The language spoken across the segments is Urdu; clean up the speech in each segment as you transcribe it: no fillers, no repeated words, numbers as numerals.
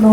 9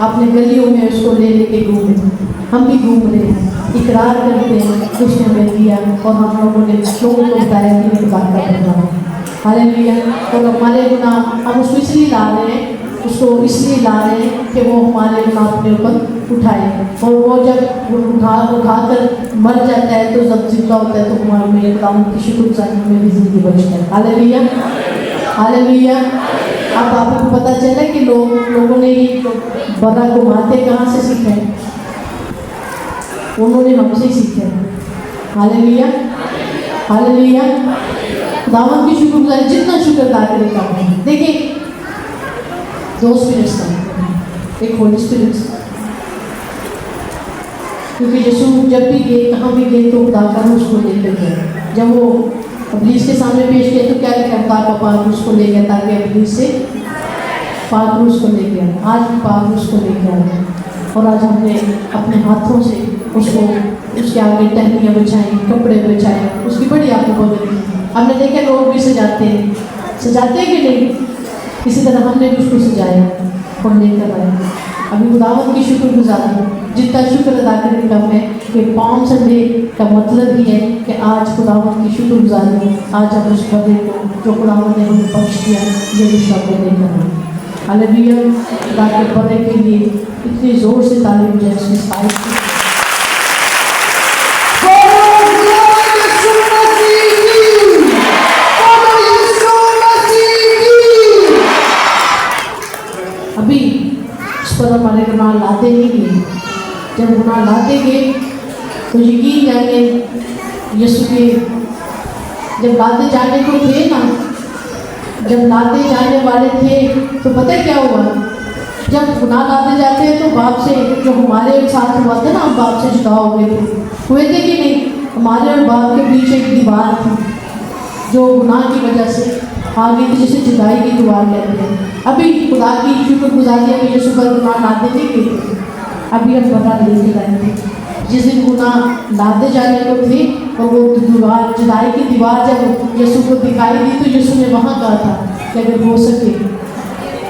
اپنے گلیوں میں اس کو لے کے گھومے. ہم بھی گھوم رہے ہیں, اقرار کرتے ہیں اس نے ہمیں دیا, اور ہم لوگوں نے لوگوں کو بتایا کہ یہ بات کا بنا ہے. ہاللیلویا. اور ہمارے گناہ ہم اس کو اس لیے لا رہے ہیں, اس کو اس لیے لا رہے ہیں کہ وہ ہمارے گناہ اپنے اوپر اٹھائے, اور وہ جب اٹھا کر مر جاتا ہے تو جب زندہ ہوتا ہے تو ہمارے میرے خداوند کی شکر گزاری میں بھی زندگی بچتا ہے. ہاللیلویا ہاللیلویا. اب آپ کو پتہ چلا کہ لوگوں نے یہ بڑا گھماتے کہاں سے سیکھا ہے؟ انہوں نے ہم سے سیکھا ہے. ہاللیلویا ہاللیلویا. خداوند کی شکر گزاری, جتنا شکر ادا کرے کام ہے. دیکھیں, دو اسپرٹس کا ایک ہولی اسپرٹ, کیونکہ یسوع جب بھی گئے کہاں بھی گئے تو خدا کا روح اس کو لے کر گئے. جب وہ ابلیس کے سامنے پیش کیا تو کیا لکھا؟ خدا کا پاک روح اس کو لے گیا تاکہ ابلیس سے پاک روح اس کو لے گیا. آج بھی پاک روح اس کو لے گیا, اور آج ہم نے اپنے ہاتھوں سے اس کو اس کے آگے ٹہنیاں بچھائیں, کپڑے بچھائے, اس کی بڑی آپ کو بغیر. ہم نے دیکھا لوگ بھی سجاتے ہیں کہ نہیں, اسی طرح ہم نے بھی اس کو سجایا اور لے کر آئے. ابھی خداوند کی شکر گزاری, جتنا شکر ادا کرنے کم ہے کہ پالم سنڈے کا مطلب ہی ہے کہ آج خداوند کی شکر گزاری, آج ہم اس بدے کو جو خداوند نے ہمیں بخش دیا یہ شب لے کر آئے. ہاللیلویا. خدا کے بدے کے لیے اتنی زور سے تعلیم جو ہے اس میں سائز کی. ابھی اس پر ہمارے گناہ لاتے ہی گئے. جب گناہ لاتے گئے تو یقین جانے یسوع کے جب لاتے جانے کو تھے نا, جب لاتے جانے والے تھے تو پتہ کیا ہوا؟ جب گناہ لاتے جاتے ہیں تو باپ سے, جو ہمارے ساتھ ہوا تھا نا, ہم باپ سے جدا ہو گئے تھے, ہوئے تھے کہ نہیں؟ ہمارے اور باپ کے بیچ ایک دیوار تھی جو گناہ کی وجہ سے آگے تھی, جسے جدائی کی دیوار کہتے ہیں. ابھی خدا کی شکر گزاری ابھی یسوع پر گناہ لاتے نہیں گئے, ابھی ہم بنا لے کے لائیں گے. جس دن گناہ لاتے جانے کو تھے اور وہ دیوار, جدائی کی دیوار جب یسوع کو دکھائی دی تو یسوع نے وہاں کہا تھا کہ اگر ہو سکے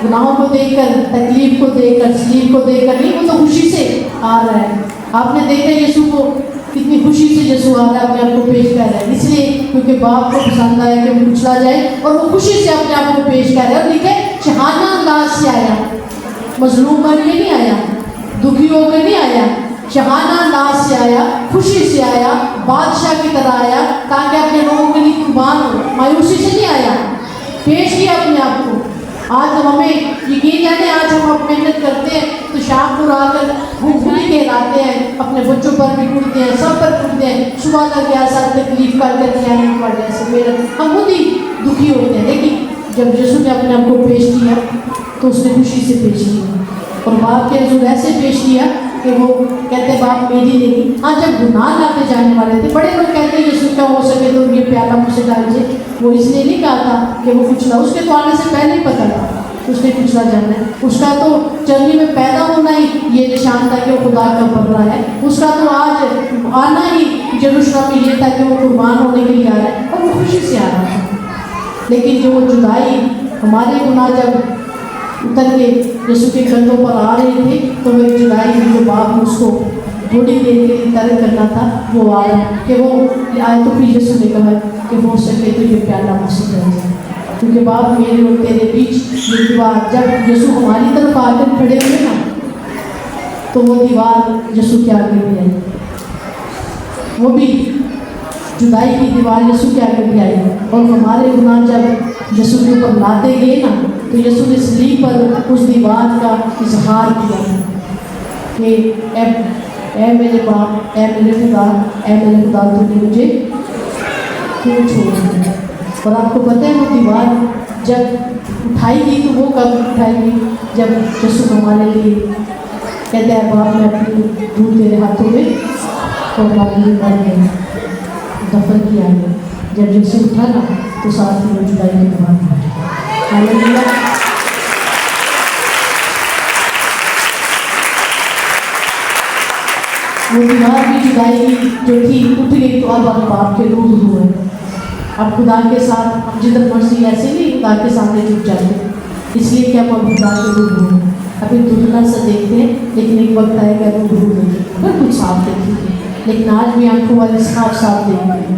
گناہوں کو دیکھ کر, تکلیف کو دیکھ کر, سلیب کو دیکھ کر نہیں, وہ تو خوشی سے آ رہا ہے. آپ نے دیکھا یسوع کو کتنی خوشی سے یسوع آ رہا ہے, اپنے آپ کو پیش کر رہا ہے, اس لیے کیونکہ باپ کو پسند آیا کہ وہ کچلا جائے, اور وہ خوشی سے اپنے آپ کو پیش کر رہا ہے. اور لکھے شہانہ انداز سے آیا, مظلوم بن کے نہیں آیا, دکھی ہو کر نہیں آیا, شہانہ انداز سے آیا, خوشی سے آیا, بادشاہ کی طرح آیا تاکہ اپنے لوگوں کے لیے قربان ہو. مایوسی سے نہیں آیا, پیش کیا اپنے آپ کو. آج ہمیں یقین جانے, آج ہم محنت کرتے ہیں تو شام کو آ کر بھوکھلی کہلاتے ہیں, اپنے بچوں پر بھی ٹوٹتے ہیں, سب پر ٹوٹتے ہیں, صبح کا کیا ساتھ تکلیف کر کے آنے کی وجہ سے ہم خود ہی دکھی ہوتے ہیں. لیکن جب یسوع نے اپنے آپ کو پیش کیا تو اس نے خوشی سے پیش کیا, اور باپ کے حضور ایسے پیش کیا کہ وہ کہتے باپ میری نہیں. ہاں, جب گناہ لاتے جانے والے تھے, بڑے لوگ کہتے ہیں یسوع کیا ہو سکے تو یہ پیالہ مجھ سے ڈال دیجیے. وہ اس لیے نہیں کہا تھا کہ وہ کچلا, اس کے تو آنے سے پہلے ہی پتہ تھا اس نے کچلا جانا ہے. اس کا تو چرنی میں پیدا ہونا ہی یہ نشان تھا کہ وہ خدا کا بندہ ہے. اس کا تو آج آنا ہی یروشلم میں یہ تھا کہ وہ قربان ہونے کے لیے آ رہا ہے, اور وہ خوشی سے آ رہا تھا. لیکن جو وہ جدائی, ہمارے گناہ جب اتر کے یسوع کے کندھوں پر آ رہے تھے تو وہ جدائی جو باپ نے اس کو تھوڑی دیر کے لیے ترک کرنا تھا وہ آ رہا کہ وہ آئے. تو پھر یسوع نے کہا کہ ہو سکے تو یہ پیالہ مجھ سے ڈال جائے, کیونکہ باپ میرے اور تیرے بیچ یہ دیوار, جب یسوع ہماری طرف آ کر کھڑے ہوئے نا تو وہ دیوار یسوع کے آگے بھی آئی, وہ بھی جدائی کی دیوار یسوع کے آگے بھی آئی. اور ہمارے گناہ جب یسوع کے اوپر لاتے گئے نا تو یسوع نے صلیب پر اس دیوار کا اظہار کیا کہ اے میرے باپ, اے میرے خدا, اے میرے خدا, تو نے مجھے کیوں چھوڑ دیا. اور آپ کو پتہ ہے وہ دیوار جب اٹھائی گئی تو وہ کب اٹھائی گئی؟ جب یسوع ہمارے لیے کہتے ہیں باپ میں اپنی دودھ تیرے ہاتھوں میں قربان کر گیا, دفن کیا گیا. جب یسوع اٹھا نا تو ساتھ ہی وہ جدائی کے دیوار تھا. ہاللیلویا. وہ دیوار بھی جدائی جو تھی اٹھ گئی تو اب ہم باپ کے روح ہوئے. اب خدا کے ساتھ ہم جدھر مرضی ایسے نہیں خدا کے سامنے جھک جاتے, اس لیے کہ ہم اب خدا کے روح ہوئے. ابھی دھندلا سا دیکھتے ہیں لیکن ایک وقت آئے گا وہ بھول دیں گے، پھر کچھ صاف دیکھیں گے، لیکن آج بھی آنکھوں والے صاف صاف دیکھ رہے ہیں.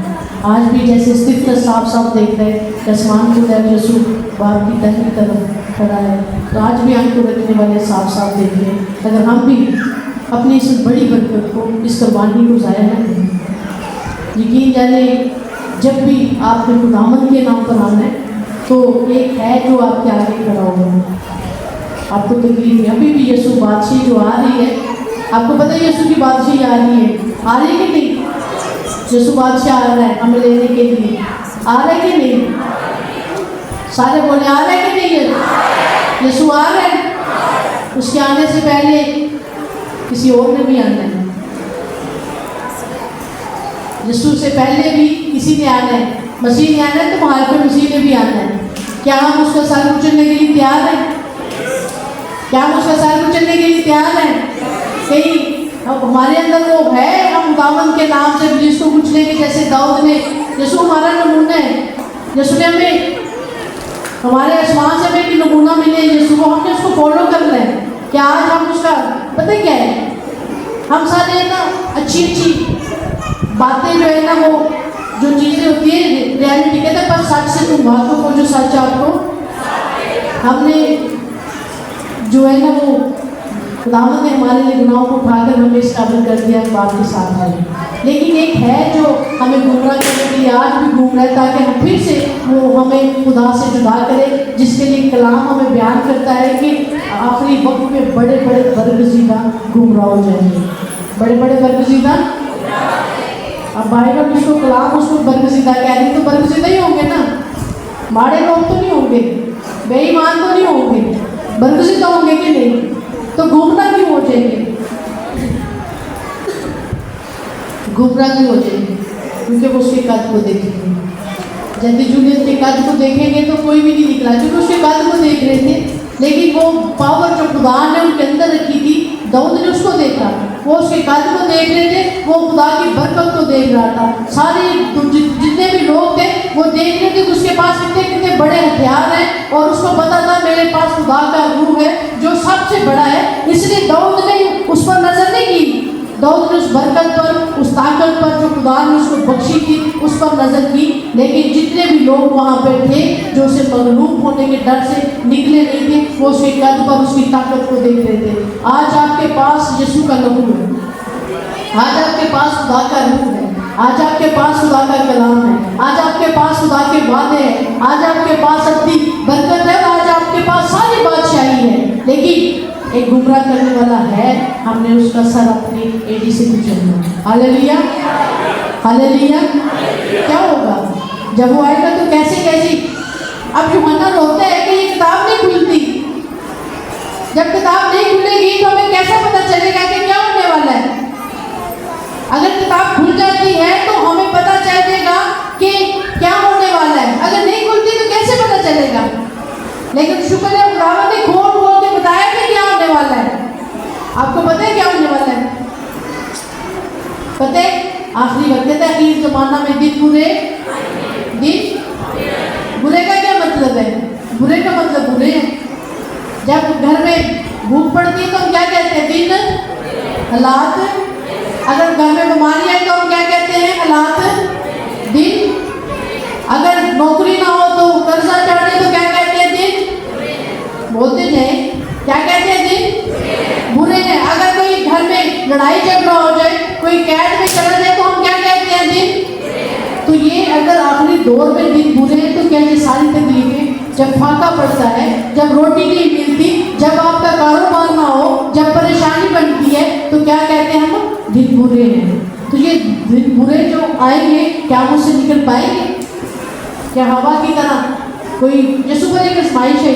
آج بھی جیسے اسٹیفنس صاف صاف دیکھ رہے ہیں کہ آسمان کو لے یسوع باپ کی دہنی طرف کھڑا ہے، تو آج بھی آنکھوں رکھنے والے صاف صاف دیکھ رہے ہیں. اگر ہم بھی اپنی اس بڑی برکت کو، اس قربانی کو ضائع نہ کریں. یقین جانے جب بھی آپ نے خداوند کے نام پر آنا ہے تو ایک ہے جو آپ کے آگے کھڑا ہوگا. آپ کو تکلیف ہے، ابھی بھی یسوع بادشاہی جو آ رہی ہے، آپ کو پتہ ہے یسوع کی بادشاہی آ رہی ہے، آ رہی ہے کہ نہیں؟ یسوع بادشاہ آ رہا ہے ہمیں لینے کے لیے، آ رہا ہے کہ نہیں؟ سارے بولے آ رہا ہے کہ نہیں؟ یسوع آ رہا ہے. اس کے آنے سے پہلے کسی اور نے بھی آنا ہے، یسوع سے پہلے بھی کسی نے آنا ہے. مسیح نے آنا ہے تو ہمارے پہ مسیح نے بھی آنا ہے. کیا ہم اس کا سر کچلنے کے لیے تیار ہیں؟ کیا ہم اس کا سر کچلنے کے لیے تیار ہیں؟ کہیں ہمارے اندر وہ ہے ہم خداوند کے نام سے جس کو کچلیں گے، جیسے داؤد نے. یسوع ہمارا نمونہ ہے. یسوع نے ہمیں ہمارے آسمان سے ہمیں ایک نمونہ ملے یسوع کو، ہم نے اس کو فالو کرنا ہے. کیا آج ہم اس کا پتہ کیا ہے، ہم سارے نا اچھی اچھی باتیں جو ہے نا وہ جو چیزیں ہوتی ہیں ریالٹی کہتے ہیں پر سچ سے تم بھاگو کو جو سچ آپ کو، ہم نے جو ہے نا وہ خداوند نے ہمارے لیے گناہوں کو اٹھا کر ہمیں اس قابل کر دیا باپ کے ساتھ آئے. لیکن ایک ہے جو ہمیں گمراہ کرنے کے لیے آج بھی گھوم رہا ہے تاکہ ہم پھر سے وہ ہمیں خدا سے جدا کرے، جس کے لیے کلام ہمیں بیان کرتا ہے کہ آخری وقت میں بڑے بڑے برگزیدہ گمراہ ہو جائیں گے. بڑے بڑے برگزیدہ، اب بائبل اس کو کلام اس کو برگزیدہ کہہ رہی تو برگزیدہ ہی ہوں گے نا، ماڑے لوگ تو نہیں ہوں گے، بے ایمان تو نہیں ہوں گے، برگزیدہ ہوں گے کہ نہیں؟ تو گمراہ کیوں ہو جائیں گے؟ گمراہ کیوں ہو جائیں گے؟ کیونکہ وہ اس کے قد کو دیکھیں گے. جدی جولیت کے قد کو دیکھیں گے تو کوئی بھی نہیں نکلا کیونکہ اس کے قد کو دیکھ رہے تھے. لیکن وہ پاور جو خدا نے ان کے اندر رکھی تھی، داؤد نے اس کو دیکھا، وہ اس کے قد کو دیکھ رہے تھے، وہ خدا کی برکت کو دیکھ رہا تھا. سارے جتنے بھی لوگ تھے وہ دیکھ رہے تھے کہ اس کے پاس کتنے کتنے بڑے ہتھیار ہیں، اور اس کو پتا تھا میرے پاس خدا کا روح ہے جو سب سے بڑا ہے. اس لیے داؤد نے اس پر نظر نہیں کی، داؤد نے اس برکت پر، اس طاقت پر جو خدا نے اس کو بخشی تھی اس پر نظر کی. لیکن جتنے بھی لوگ وہاں پہ تھے جو اسے مغلوب ہونے کے ڈر سے نکلے نہیں تھے، وہ اس کے قد پر اس کی طاقت کو دیکھ رہے تھے. آج آپ کے پاس یسوع کا لہو ہے، آج آپ کے پاس خدا کا روح ہے، آج آپ کے پاس خدا کا کلام ہے، آج آپ کے پاس خدا کے وعدے ہیں، آج آپ کے پاس اپنی برکت ہے، آج آپ کے پاس ساری بادشاہی ہے. لیکن ایک گمراہ کرنے والا ہے، ہم نے اس کا سر اپنی ایڑی سے کچلنا. ہاللیلویا ہاللیلویا. کیا ہوگا جب وہ آئے گا تو کیسی اب یوحنا روتا ہے کہ یہ کتاب نہیں کھلتی. جب کتاب نہیں کھلے گی تو ہمیں کیسا پتہ چلے گا کہ کیا ہونے والا ہے؟ اگر کتاب کھل جاتی ہے تو ہمیں پتہ چل جائے گا کہ کیا ہونے والا ہے. اگر نہیں کھلتی تو کیسے پتہ چلے گا؟ لیکن شکر ہے خداوند نے کھول کے بتایا کہ کیا ہونے والا ہے. آپ کو پتہ ہے کیا ہونے والا ہے؟ پتہ ہے آخری وقت ہے، آخری زمانہ میں دن برے کا کیا مطلب ہے؟ برے کا مطلب برے ہیں. جب گھر میں بھوک پڑتی ہے تو ہم کیا کہتے ہیں؟ دن حالات. اگر گھر میں بیماری ہے تو ہم کیا کہتے ہیں؟ حالات دن. اگر نوکری نہ ہو تو قرضہ چڑھے تو کیا کہتے ہیں؟ دن. بولتے جائیں کیا کہتے ہیں؟ دن برے ہیں. اگر کوئی گھر میں لڑائی جھگڑا ہو جائے، کوئی قید میں چلا جائے تو ہم کیا کہتے ہیں؟ دن. تو یہ اگر آخری دور میں دن برے ہیں تو کیا یہ ساری تکلیفیں جب پھاکا پڑتا ہے، جب روٹی نہیں ملتی، جب آپ کا کاروبار نہ ہو، جب پریشانی بنتی ہے تو کیا کہتے ہیں؟ ہم دن برے ہیں. تو یہ دن برے جو آئیں گے کیا ہم اس سے نکل پائیں گے؟ کیا ہوا کی طرح کوئی یسوع پر ایک آزمائش ہے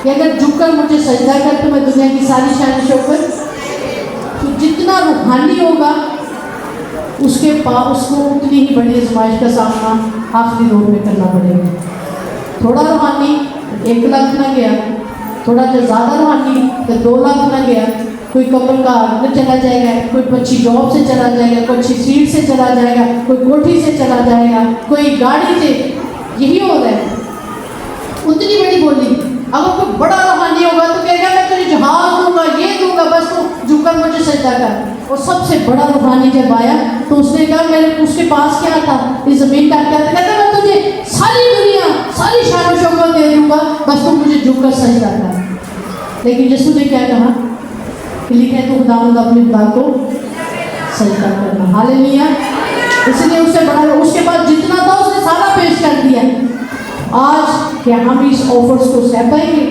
کہ اگر جھک کر مجھے سجدہ کر تو میں دنیا کی ساری شان شوکت. تو جتنا روحانی ہوگا اس کے پاس اس کو اتنی ہی بڑی آزمائش کا سامنا آخری دور میں کرنا پڑے گا. تھوڑا روحانی 1 لاکھ نہ گیا، تھوڑا جو زیادہ روحانی تو 2 لاکھ نہ گیا. کوئی قبر کا نہ چلا جائے گا، کوئی اچھی جاب سے چلا جائے گا، کوئی اچھی سیٹ سے چلا جائے گا، کوئی کوٹھی سے چلا جائے گا، کوئی گاڑی سے. یہی ہو رہا ہے. اتنی بڑی بولی. اگر کوئی بڑا روحانی کر مجھے سجدہ کر. اور سب سے بڑا روحانی جب آیا تو اس نے کہا میرے اس کے پاس کیا تھا, اس زمین کا کیا تھا, کہتا میں تجھے ساری دنیا ساری شان و شوکت دے دوں گا, بس تو مجھے جھک کر سجدہ کر. لیکن یسوع نے کیا کہا کہ لکھا ہے تو خداوند اپنے خدا کو سجدہ کرنا. ہاللیلویا. اس لیے اس سے بڑا, اس کے بعد جتنا تھا اس نے سارا پیش کر دیا. آج کیا ہم اس آفرز کو سہ پائیں گے؟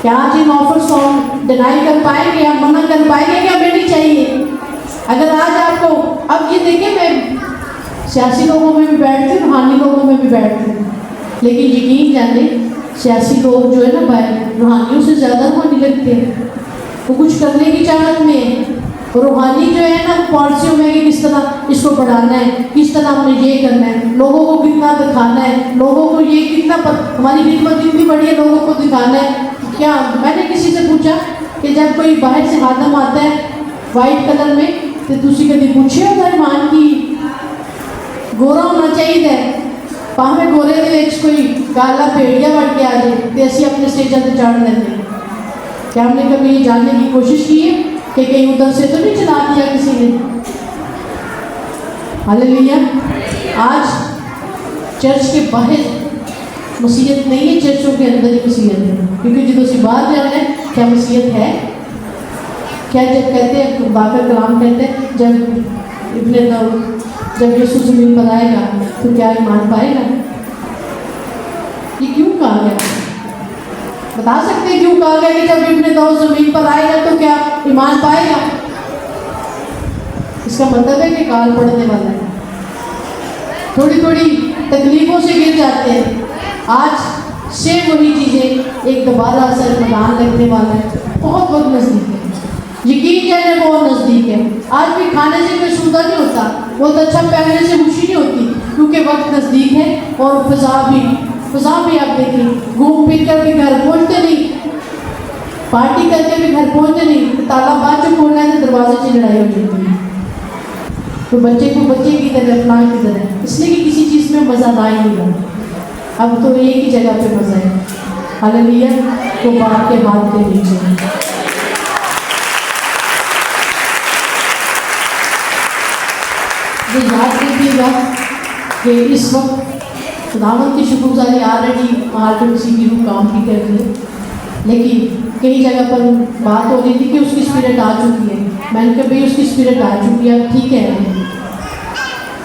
کیا آج ان آفرز کو ہم ڈینائی کر پائیں گے یا منع کر پائیں گے کہ ہمیں نہیں چاہیے؟ اگر آج آپ کو, اب یہ دیکھیں میں سیاسی لوگوں میں بھی بیٹھتی ہوں, روحانی لوگوں میں بھی بیٹھتی ہوں, لیکن یقین جانے سیاسی لوگ جو ہے نا بھائی روحانیوں سے زیادہ روحانی لگتے ہیں. وہ کچھ کرنے کی چاہت میں ہے. روحانی جو ہے نا پالیسیوں میں کہ کس طرح اس کو بڑھانا ہے, کس طرح ہم نے یہ کرنا ہے, لوگوں کو کتنا دکھانا ہے, لوگوں کو یہ کتنا ہماری خدمت کتنی بڑی ہے, لوگوں کو دکھانا ہے. کیا میں نے کسی سے پوچھا کہ جب کوئی باہر سے خادم آتا ہے وائٹ کلر میں تو تسی کبھی پوچھے ہو مہمان کی گورا ہونا چاہیے, پاویں گورے دے وچ کوئی کالا بھیڑیا بڑھ کے آ جائے تو اسی اپنے اسٹیجاں تے چڑھ لیتے ہیں. کیا ہم نے کبھی یہ جاننے کی کوشش کی ہے کہ کہیں ادھر سے تو نہیں چلا دیا کسی نے؟ ہاللیلویا. آج چرچ کے باہر مسیحیت نہیں ہے, چرچوں کے اندر ہی مسیحیت ہے. کیونکہ جدوں سے باہر جانا ہے کیا مسیحیت ہے؟ کیا جب کہتے ہیں باقر کلام کہتے ہیں جب یسوع زمین پر آئے گا تو کیا ایمان پائے گا؟ یہ کیوں کہا گیا؟ بتا سکتے ہیں کیوں کہا گیا کہ جب ابن داؤد زمین پر آئے گا تو کیا ایمان پائے گا؟ اس کا مطلب ہے کہ کال پڑھنے والا ہے. تھوڑی تھوڑی تکلیفوں سے گر جاتے ہیں. آج سے وہی چیزیں ایک دوبارہ اثر میدان لگنے والا ہے, بہت وقت نزدیک ہے. یقین جانے بہت نزدیک ہے. آج بھی کھانے سے کوئی سودا نہیں ہوتا, بہت اچھا پہننے سے خوشی نہیں ہوتی, کیونکہ وقت نزدیک ہے. اور فضا بھی آپ دیکھیں, گھوم پھر کر بھی گھر پہنچتے نہیں, پارٹی کر کے بھی گھر پہنچتے نہیں, تالا بعد جو کھولنا ہے تو دروازے سے لڑائی ہو جاتی ہے. تو بچے کو بچے کی طرح اپنا کی طرح, اس لیے کہ کسی چیز میں مزہ نہ ہی نہیں رہا. اب تو ایک ہی جگہ پہ مزہ ہے, ہاللیلویا, تو باپ کے ہاتھ کے نیچے. یہ یاد رکھیے گا کہ اس وقت خداوند کی شکرگزاری آلریڈی مال پہ کسی کی روح کام بھی کر رہی ہے, لیکن کئی جگہ پر بات ہو رہی تھی کہ اس کی اسپرٹ آ چکی ہے. میں نے کہا بھائی اس کی اسپرٹ آ چکی ہے, ٹھیک ہے.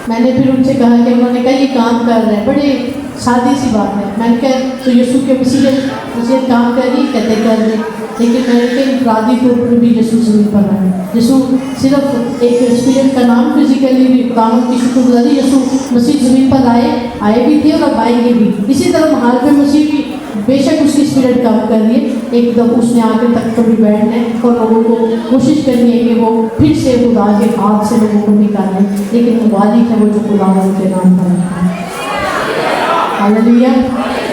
میں نے پھر ان سے کہا کہ انہوں نے کہا یہ کام کر رہے ہیں, بڑی سادی سی بات ہے. میں نے کہا تو یسوع کے مسیحیت کام کر رہی, کہتے کر رہے, لیکن میں نے کہا انفرادی طور پر بھی یسوع زمین پر آئے. یسوع صرف ایک اسپرٹ کا نام فزیکلی بھی خداوند کی شکرگزاری, یسوع مسیح زمین پر آئے بھی تھے اور اب آئیں گے بھی. اسی طرح محال پہ مسیح بھی بے شک اس کی اسپرٹ کام کر رہی ہے. ایک دم اس نے آ کے تک کبھی بیٹھنا ہے اور لوگوں کو کوشش کرنی ہے کہ وہ پھر سے خدا کے ہاتھ سے لوگوں کو نکالیں, لیکن مبارک ہے وہ جو خداوند کے نام پر آتا ہے. ہاللیلویا.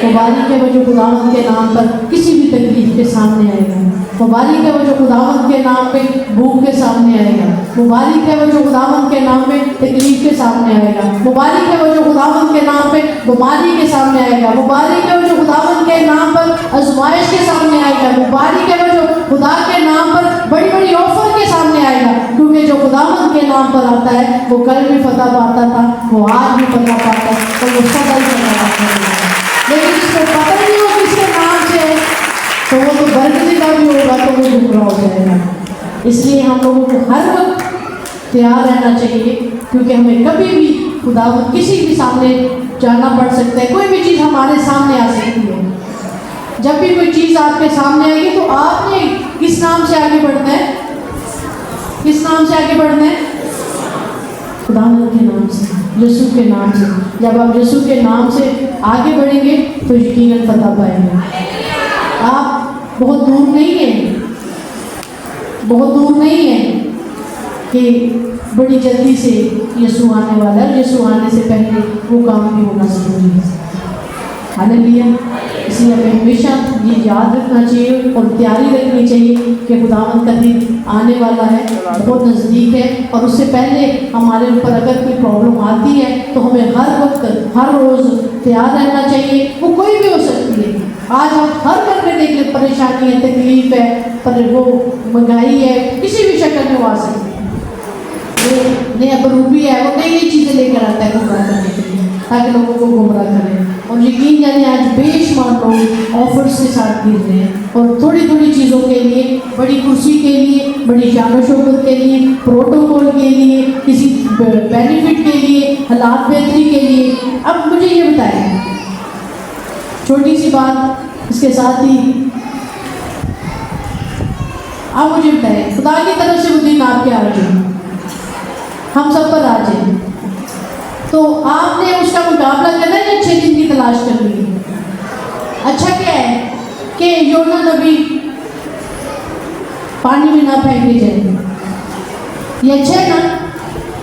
مبارک ہے وہ جو خداوند کے نام پر کسی بھی تکلیف کے سامنے آئے گا. مبارک ہے وہ جو خداوند کے نام پہ بھوک کے سامنے آئے گا. مبارک ہے وہ جو خداوند کے نام پہ تکلیف کے سامنے آئے گا. مبارک ہے وہ جو خداوند کے نام پہ بیماری کے سامنے آئے گا. مبارک ہے وہ جو خداوند کے نام پر آزمائش کے سامنے آئے گا. مبارک ہے وہ جو خدا کے نام پر بڑی بڑی آفر کے سامنے آئے گا. کیونکہ جو خداوند کے نام پر آتا ہے وہ کل بھی فتح پاتا تھا, وہ آج بھی فتح پاتا ہے, اور وہ سدا ہی فتح پاتا ہے. لیکن اس کو پتہ نہیں ہو کس کے نام سے ہے تو وہ تو برکتی کا بھی ہوگا تو وہ گمراہ ہو جائے گا. اس لیے ہم لوگوں کو ہر وقت تیار رہنا چاہیے, کیونکہ ہمیں کبھی بھی خداوند کسی بھی سامنے جانا پڑ سکتا ہے. کوئی بھی چیز ہمارے سامنے آ سکتی ہے. جب بھی کوئی چیز آپ کے سامنے آئے گی تو آپ نے کس نام سے آگے بڑھنا ہے؟ کس نام سے آگے بڑھنا ہے؟ خداوند کے نام سے, یسوع کے نام سے. جب آپ یسوع کے نام سے آگے بڑھیں گے تو یقیناً فتح پائیں گے. آپ بہت دور نہیں ہیں, بہت دور نہیں ہیں کہ بڑی جلدی سے یسوع آنے والا ہے. یسوع آنے سے پہلے وہ کام بھی ہونا ضروری ہے. ہاللیلویا. اس لیے ہمیں ہمیشہ یہ یاد رکھنا چاہیے اور تیاری رکھنی چاہیے کہ خداوند کا دن آنے والا ہے, بہت نزدیک ہے. اور اس سے پہلے ہمارے اوپر اگر کوئی پرابلم آتی ہے تو ہمیں ہر وقت ہر روز تیار رہنا چاہیے. وہ کوئی بھی ہو سکتی ہے, آج آپ ہر گھر میں دیکھ لیں پریشانی ہے, تکلیف ہے, پر وہ مہنگائی ہے, کسی بھی شکل میں وہ آ سکتی ہے. وہ نیا بروبی ہے, وہ نئی نئی چیزیں لے کر آتا ہے گمراہ کرنے کے لیے تاکہ لوگوں کو گمراہ کریں. اور یقین جانے آج بے شمار لوگ آفرس کے ساتھ گر رہے ہیں, اور تھوڑی تھوڑی چیزوں کے لیے, بڑی کرسی کے لیے, بڑی شان و شوکت کے لیے, پروٹوکول کے لیے, کسی بینیفٹ کے لیے, حالات بہتری کے لیے. اب مجھے یہ بتائیں, چھوٹی سی بات اس کے ساتھ ہی, آپ مجھے بتائیں خدا کی طرف سے وہ دن آپ کے آ جائیں, ہم سب پر آ جائیں, تو آپ نے اس کا مقابلہ کرنا ہے یا 6 دن کی تلاش کرنی ہے؟ اچھا کیا ہے کہ یونا نبی پانی میں نہ پھینکے جائیں, یہ اچھا ہے نا.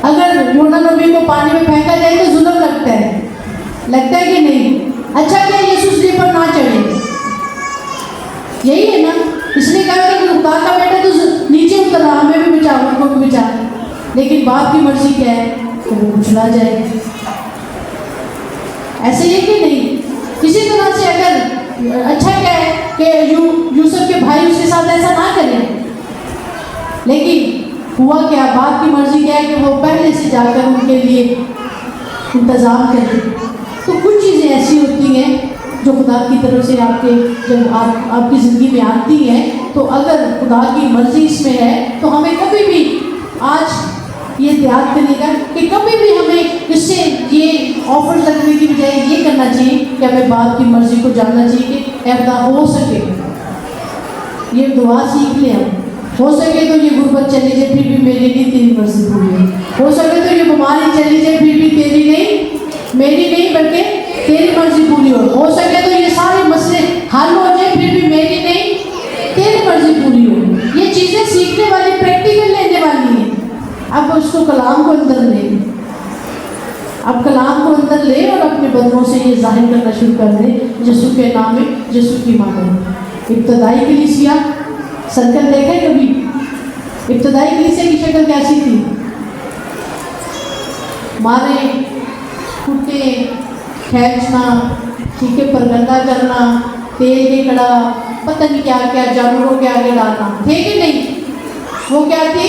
اگر یونا نبی کو پانی میں پھینکا جائے تو ظلم لگتا ہے کہ نہیں؟ اچھا کیا یسوع صلیب پر نہ چڑھے, یہی ہے نا. اس لیے کہا کہ خدا کا بیٹا تو نیچے اتر رہا, ہمیں بھی بچا, ان کو بھی بچا, لیکن باپ کی مرضی کیا ہے کہ وہ اچھلا جائے. ایسے یہ کہ نہیں. کسی طرح سے اگر اچھا کیا ہے کہ یوسف کے بھائی اس کے ساتھ ایسا نہ کریں, لیکن ہوا کیا, باپ کی مرضی کیا ہے کہ وہ پہلے سے جا کر ان کے لیے انتظام کریں. تو کچھ چیزیں ایسی ہوتی ہیں جو خدا کی طرف سے آپ کے جب آپ کی زندگی میں آتی ہیں, تو اگر خدا کی مرضی اس میں ہے تو ہمیں کبھی بھی آج یہ یاد کرے گا کہ کبھی بھی ہمیں اس سے یہ آفر لگنے کی بجائے یہ کرنا چاہیے کہ ہمیں باپ کی مرضی کو جاننا چاہیے کہ اے خدا ہو سکے, یہ دعا سیکھ لیں ہم, ہو سکے تو یہ غربت چلی جائے پھر بھی میری نہیں تیری مرضی پوری ہو سکے تو یہ بیماری چلی جائے پھر بھی تیری نہیں, میری نہیں بلکہ تیری مرضی پوری ہو سکے تو یہ سارے مسئلے حل ہو جائے پھر بھی میری نہیں تیری مرضی پوری ہو. یہ چیزیں سیکھنے والی, پریکٹیکل لینے والی ہیں. اب اس کو کلام کو اندر لیں, اب کلام کو اندر لے اور اپنے بدنوں سے یہ ظاہر کرنا شروع کر دیں یسوع کے نام میں, یسوع کی مانند. ابتدائی کلیسیا سرکل دیکھے کبھی؟ ابتدائی کلیسیا کی شکل کیسی تھی؟ مارے کٹے, کھینچنا, ٹھیک ہے, پرگندہ کرنا, تیل کے کڑا, پتہ نہیں کیا کیا جانوروں کے آگے ڈالنا, تھے کہ نہیں؟ وہ کیا تھی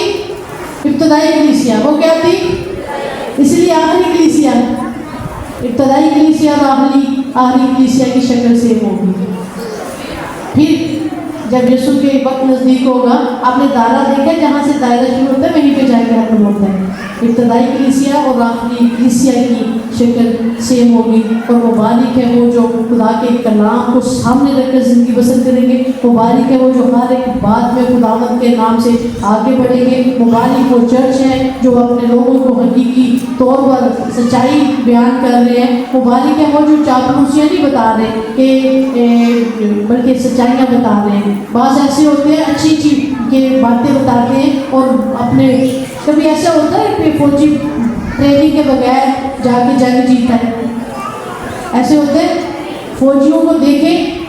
ابتدائی کلیسیا, وہ کیا تھی؟ اس لیے آخری کلیسیا, ابتدائی کلیسیا اور آخری کلیسیا کی شکل سیم ہوگی. پھر جب یسوع کے وقت نزدیک ہوگا, آپ نے دائرہ دیکھا جہاں سے دائرہ شروع ہوتا ہے وہیں پہ جا کے ختم ہوتا ہے. ابتدائی کلیسیا اور آخری کلیسیا کی شکل سیم ہوگی, اور مبارک ہے وہ جو خدا کے کلام کو سامنے رکھ کر زندگی بسر کریں گے. مبارک ہے وہ جو ہر ایک بات میں خداوند کے نام سے آگے بڑھیں گے. مبارک وہ چرچ ہے جو اپنے لوگوں کو حقیقی طور پر سچائی بیان کر رہے ہیں. مبارک ہے وہ جو چاپلوسیاں نہیں بتا رہے کہ بلکہ سچائیاں بتا رہے ہیں. بعض ایسے ہوتے ہیں اچھی اچھی کے باتیں بتاتے ہیں, اور اپنے کبھی ایسا ہوتا ہے کہ فوجی ٹریننگ کے بغیر جا کے جنگ جیتا ہے. ایسے ہوتے ہیں فوجیوں کو دیکھیں,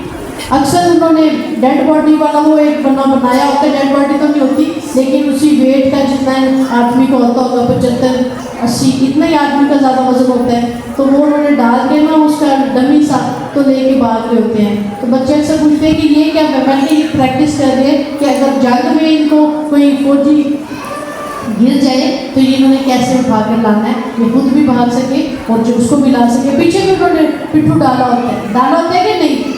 اکثر انہوں نے ڈیڈ باڈی والا وہ ایک بنایا ہوتا ہے, ڈیڈ باڈی تو نہیں ہوتی لیکن اسی ویٹ کا جتنا آدمی کو ہوتا ہوگا 75-80 اتنا ہی آدمی کا زیادہ وزن ہوتا ہے, تو وہ انہوں نے ڈال کے نا اس کا ڈمی سا تو لے کے بھاگ رہے ہوتے ہیں. تو بچے اکثر پوچھتے ہیں کہ یہ کیا بلکہ یہ پریکٹس کر رہے ہیں کہ اگر جنگ میں ان کو کوئی فوجی گر جائے تو یہ انہوں نے کیسے اٹھا کر لانا ہے, یہ خود بھی بھاگ سکے اور جو اس کو بھی لا سکے. پیچھے بھی انہوں نے پٹھو ڈالا ہوتا ہے کہ نہیں؟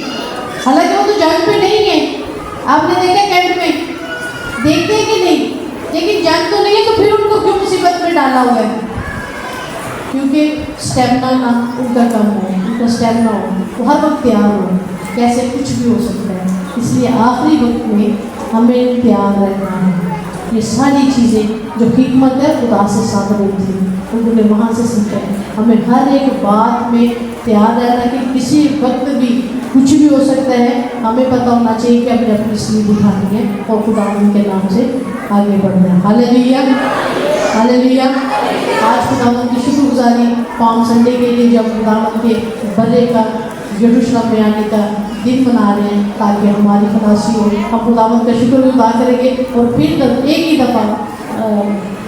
حالانکہ وہ تو جنگ پہ نہیں ہے, آپ نے دیکھا کیمپ میں, دیکھتے ہیں کہ نہیں, لیکن جنگ تو نہیں ہے تو پھر ان کو کیوں مصیبت میں ڈالا ہوا ہے؟ کیونکہ اسٹیمنا نہ ان کا کم ہو, ان کا اسٹیمنا ہو, وہ ہر وقت تیار ہو, کیسے کچھ بھی ہو سکتا ہے. اس لیے آخری وقت میں ہمیں تیار رہنا ہے. یہ ساری چیزیں جو حکمت ہے خدا سے صادر ہوتی ہیں, انہوں نے وہاں سے سیکھا ہے. ہمیں ہر ایک بات میں تیار رہنا کہ کسی وقت بھی کچھ بھی ہو سکتا ہے. ہمیں پتہ ہونا چاہیے کہ ہمیں اپنی سلیب اٹھانی ہے اور خدا ان کے نام سے آگے بڑھنا ہے. ہاللیلویا, ہاللیلویا. آج خداوند کی شکر گزاری پام سنڈے کے لیے جب خداوند کے بلے کا یروشلم میں آنے کا دن منا رہے ہیں تاکہ ہماری خلاصی ہو. ہم خداوند کا شکر ادا کریں گے اور پھر ایک ہی دفعہ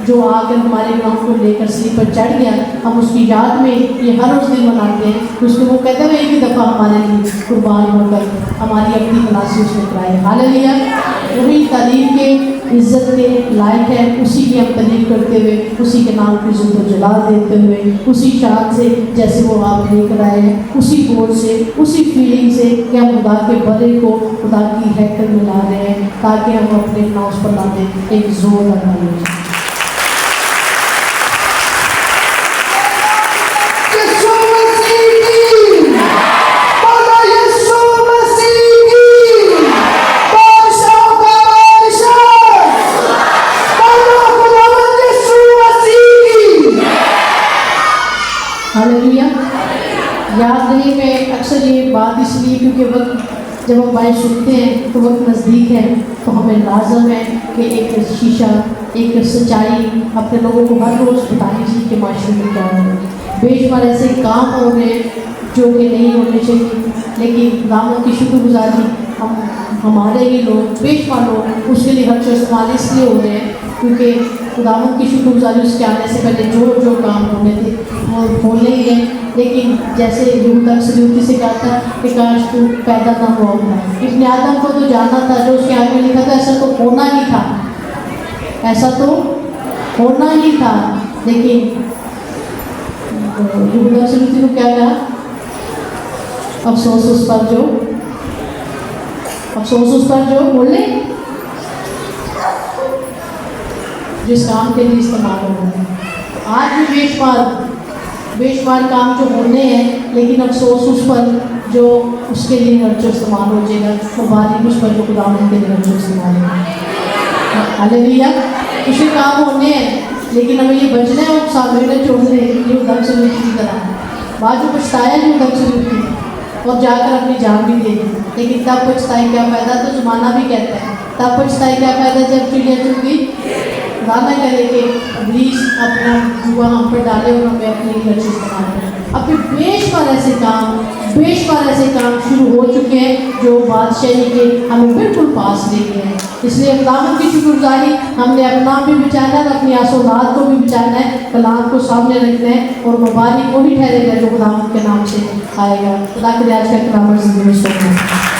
جو آ کر ہمارے گناہوں کو لے کر سلیب پر چڑھ گیا, ہم اس کی یاد میں یہ ہر اس دن مناتے ہیں. اس کو وہ کہتے ہیں ایک ہی دفعہ ہمارے لیے قربان ہو کر ہماری اپنی کلاسز میں کرائے. ہاللیلویا. وہی تعلیم کے عزت کے لائق ہے, اسی کی ہم تعلیم کرتے ہوئے, اسی کے نام کی عزت و جلال دیتے ہوئے, اسی شان سے جیسے وہ آپ لے کر آئے ہیں, اسی گوڑ سے, اسی فیلنگ سے کہ ہم خدا کے بڑے کو خدا کی ہیکل میں لا رہے ہیں تاکہ ہم اپنے ناؤس پر لا دیں ایک زور لگا لیں. ہاللیلویا. یاد نہیں, میں اکثر یہ بات اس لیے کیونکہ وقت جب ہم بائیں سنتے ہیں تو وقت نزدیک ہے, تو ہمیں لازم ہے کہ ایک شیشہ, ایک سچائی اپنے لوگوں کو ہر روز بتانی چاہیے کہ معاشرے میں کیا ہو رہا ہے. بے شمار ایسے کام ہو رہے ہیں جو کہ نہیں ہونے چاہیے, لیکن خداوند کی شکر گزاری ہمارے ہی لوگ, بے شمار لوگ اس کے لیے ہر چیز استعمال اس لیے ہو رہے ہیں کیونکہ خداوند کی شکر گزاری اس کے آنے سے پہلے جو کام ہونے تھے وہ ہونے ہی ہیں. لیکن جیسے یہودا سلیوکی سے کہا تھا کہ کاش تو پیدا نہ ہوا ہوتا. ابن آدم کو تو جانا تھا, جو اس کے آگے لکھا تھا ایسا تو ہونا ہی تھا, ایسا تو ہونا ہی تھا. لیکن یہودا سلیوکی کو کیا کہا, افسوس اس پر جو بولے جس کام کے لیے استعمال ہو رہا ہے. آج بھی بے شمار کام جو ہونے ہیں, لیکن افسوس اس پر جو اس کے لیے ہر جو استعمال ہو جائے گا, مبارک اس پر جو خداوند کے لیے ہر جو استعمال ہوگا. ہاللیلویا. کچھ کام ہونے ہیں لیکن ہمیں یہ بچنا ہے, وہ سامنے چھوڑ دیں جو ادھر سے کی طرح. بعد جو پچھتایا جو ادھر سے اور جا کر اپنی جان بھی دے دی, لیکن تب پچھتائی کیا فائدہ, تو زمانہ بھی کہتا ہے تب پچھتائی کیا فائدہ جب چڑیا چگی. خدا نہ کرے کہ ابلیس اپنا جوا ہم پر ڈالے اور ہمیں اپنی لچی بنا کریں. اب پھر بے شمار ایسے کام شروع ہو چکے ہیں جو بادشاہی کے ہمیں بالکل پاس لے گئے ہیں. اس لیے خداوند کی شکر گزاری, ہم نے اپنا بھی بچانا ہے, اپنی آسودات کو بھی بچانا ہے, کلام کو سامنے رکھنا ہے, اور مبارک وہی ٹھہرے گا جو خداوند کے نام سے آئے گا. خدا کے آج کا کلام زندگی میں سونا ہے.